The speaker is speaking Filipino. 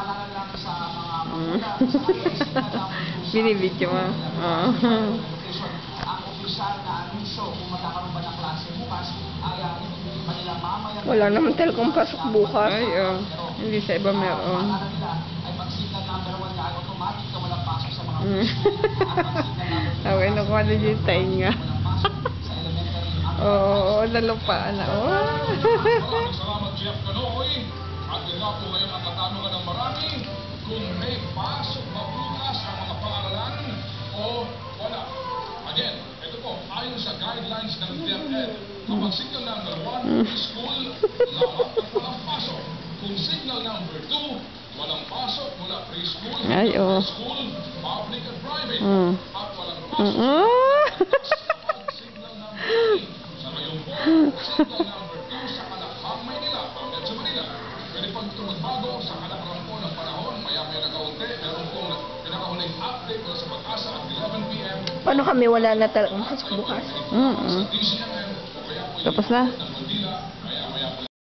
paalala lang sa mga magulang, sa mga binibidyo mo. ang opisyal na anunsyo kung magkakaroon ba ng klase bukas ay kanilang mamaya. Wala naman talagang pasok bukas. Ay, hindi sa iba meron. Paalala nila ay pag signal number 1 ay automatic na walang pasok sa mga preschool. At pag signal number 2 okay, nakuha na yung tayo nga. Oo, nalupaan na. Maraming salamat, Jeff Canoy. At yun nga po ngayon ang katanungan ng marami, kung may pasok ba bukas ang mga paaralan o wala. Again, ito po, ayon sa guidelines ng DepEd, kapag signal number 1, preschool, lahat at walang pasok. Kung signal number 2, walang pasok mula preschool, school, public at private, at walang pasok. Signal number 3, sa ngayon po, signal number 2 sa Kalakhang, Maynila, Metro Manila. Pwede pag ito magbago sa kalakaran po ng panahon, maya-maya nakaunti, meron pong pinakahuling update mula sa Pag-asa at 11 p.m. Paano kami wala na talagang pasok bukas? Sa DCMM, o kaya po Tapos na? ng Manila,